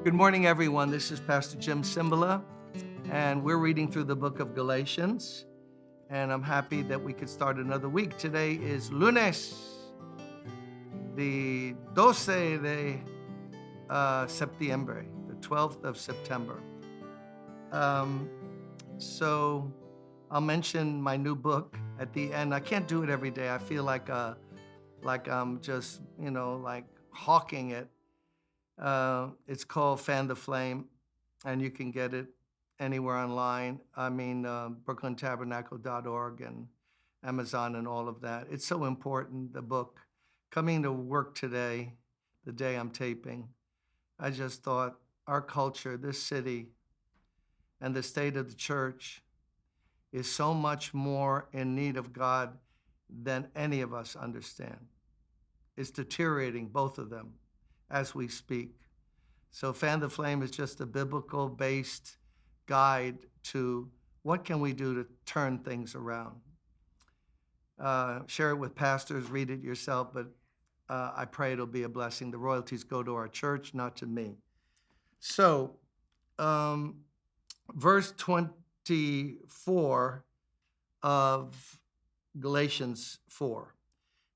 Good morning, everyone. This is Pastor Jim Cymbala, and we're reading through the book of Galatians, and I'm happy that we could start another week. Today is lunes, the 12 de septiembre, the 12th of September. So I'll mention my new book at the end. I can't do it every day. I feel like I'm just, like hawking it. It's called Fan the Flame, and you can get it anywhere online. BrooklynTabernacle.org and Amazon and all of that. It's so important, the book. Coming to work today, the day I'm taping, I just thought our culture, this city, and the state of the church is so much more in need of God than any of us understand. It's deteriorating, both of them, as we speak. So Fan the Flame is just a biblical-based guide to what can we do to turn things around. Share it with pastors, read it yourself, but I pray it'll be a blessing. The royalties go to our church, not to me. So, verse 24 of Galatians 4.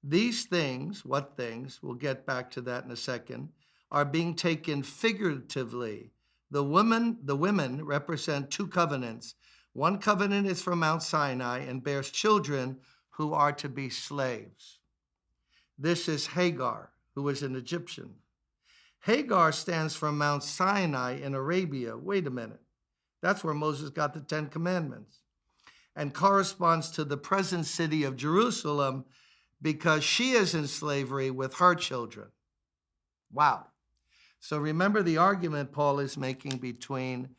These things, what things, we'll get back to that in a second, are being taken figuratively. The women represent two covenants. One covenant is from Mount Sinai and bears children who are to be slaves. This is Hagar, who is an Egyptian. Hagar stands for Mount Sinai in Arabia. Wait a minute. That's where Moses got the 10 Commandments, and corresponds to the present city of Jerusalem, because she is in slavery with her children. Wow. So remember the argument Paul is making between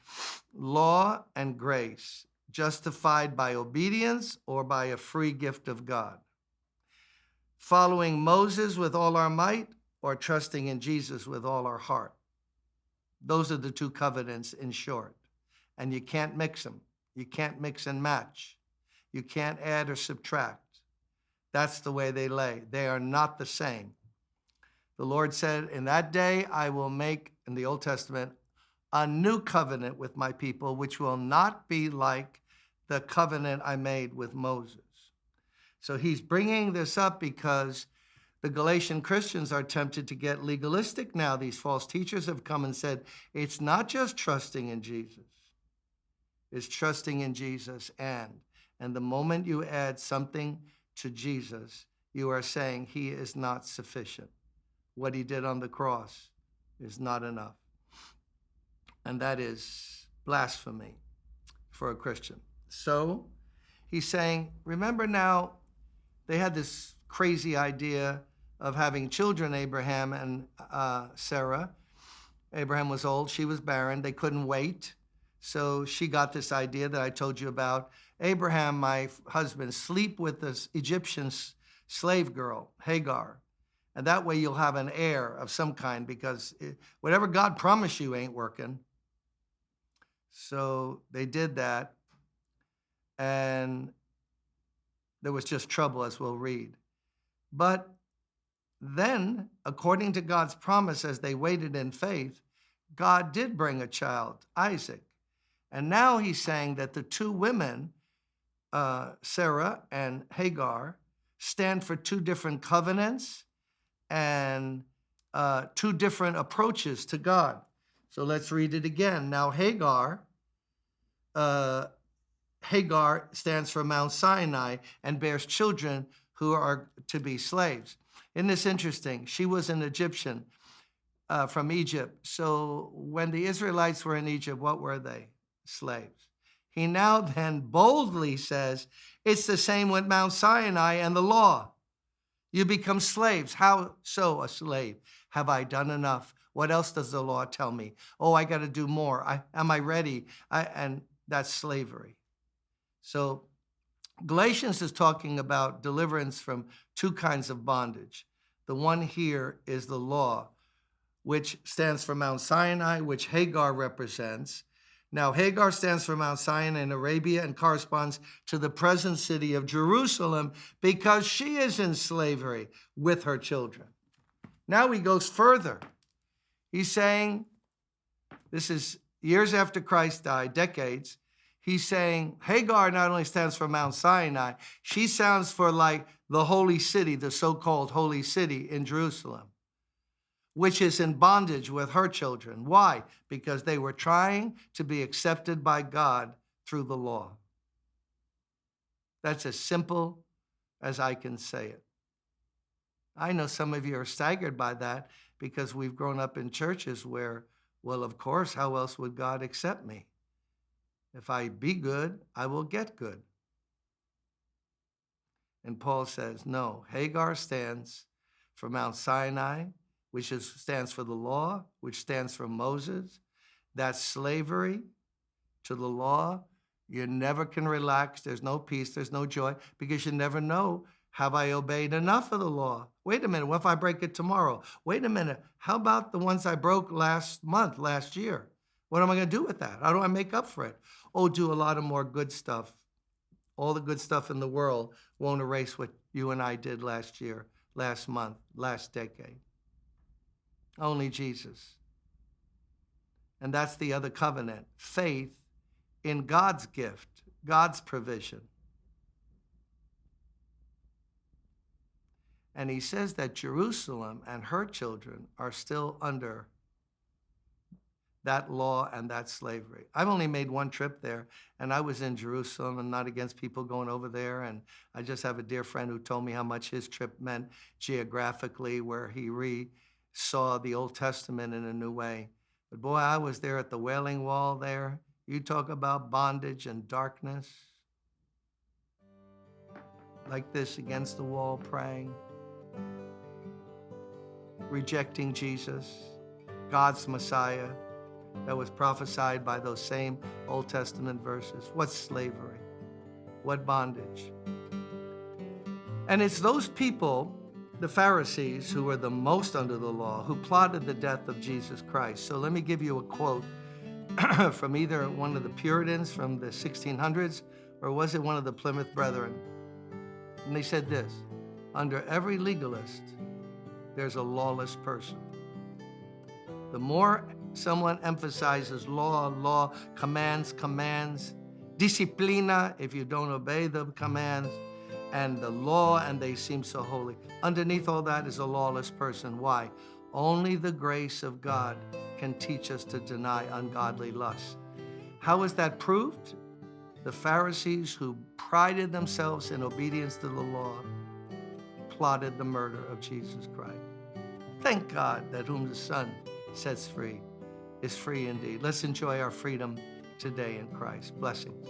law and grace, justified by obedience or by a free gift of God. Following Moses with all our might or trusting in Jesus with all our heart. Those are the two covenants in short. And you can't mix them. You can't mix and match. You can't add or subtract. That's the way they lay. They are not the same. The Lord said, in that day I will make, in the Old Testament, a new covenant with my people, which will not be like the covenant I made with Moses. So he's bringing this up because the Galatian Christians are tempted to get legalistic now. These false teachers have come and said, it's not just trusting in Jesus. It's trusting in Jesus and the moment you add something to Jesus, you are saying he is not sufficient. What he did on the cross is not enough. And that is blasphemy for a Christian. So he's saying, remember now, they had this crazy idea of having children, Abraham and Sarah. Abraham was old, she was barren, they couldn't wait. So she got this idea that I told you about. Abraham, my husband, sleep with this Egyptian slave girl, Hagar. And that way you'll have an heir of some kind, because whatever God promised you ain't working. So they did that. And there was just trouble, as we'll read. But then, according to God's promise, as they waited in faith, God did bring a child, Isaac. And now he's saying that the two women, Sarah and Hagar, stand for two different covenants and two different approaches to God. So let's read it again. Now Hagar stands for Mount Sinai and bears children who are to be slaves. Isn't this interesting? She was an Egyptian from Egypt. So when the Israelites were in Egypt, what were they? Slaves. He now then boldly says, it's the same with Mount Sinai and the law. You become slaves. How so a slave? Have I done enough? What else does the law tell me? Oh, I got to do more. Am I ready? And that's slavery. So Galatians is talking about deliverance from two kinds of bondage. The one here is the law, which stands for Mount Sinai, which Hagar represents. Now, Hagar stands for Mount Sinai in Arabia and corresponds to the present city of Jerusalem because she is in slavery with her children. Now he goes further. He's saying, this is years after Christ died, decades. He's saying Hagar not only stands for Mount Sinai, she stands for like the holy city, the so-called holy city in Jerusalem, which is in bondage with her children. Why? Because they were trying to be accepted by God through the law. That's as simple as I can say it. I know some of you are staggered by that because we've grown up in churches where, well, of course, how else would God accept me? If I be good, I will get good. And Paul says, no, Hagar stands for Mount Sinai, which stands for the law, which stands for Moses. That's slavery to the law. You never can relax. There's no peace. There's no joy because you never know, have I obeyed enough of the law? Wait a minute. What if I break it tomorrow? Wait a minute. How about the ones I broke last month, last year? What am I going to do with that? How do I make up for it? Oh, do a lot of more good stuff. All the good stuff in the world won't erase what you and I did last year, last month, last decade. Only Jesus. And that's the other covenant, faith in God's gift, God's provision. And he says that Jerusalem and her children are still under that law and that slavery. I've only made one trip there, and I was in Jerusalem. I'm not against people going over there, and I just have a dear friend who told me how much his trip meant geographically, where he saw the Old Testament in a new way. But boy, I was there at the Wailing Wall there. You talk about bondage and darkness. Like this, against the wall, praying, rejecting Jesus, God's Messiah, that was prophesied by those same Old Testament verses. What slavery? What bondage? And it's those people, the Pharisees, who were the most under the law, who plotted the death of Jesus Christ. So let me give you a quote from either one of the Puritans from the 1600s, or was it one of the Plymouth Brethren? And they said this: under every legalist, there's a lawless person. The more someone emphasizes law, commands, disciplina, if you don't obey the commands, and the law, and they seem so holy. Underneath all that is a lawless person. Why? Only the grace of God can teach us to deny ungodly lusts. How is that proved? The Pharisees, who prided themselves in obedience to the law, plotted the murder of Jesus Christ. Thank God that whom the Son sets free is free indeed. Let's enjoy our freedom today in Christ. Blessings.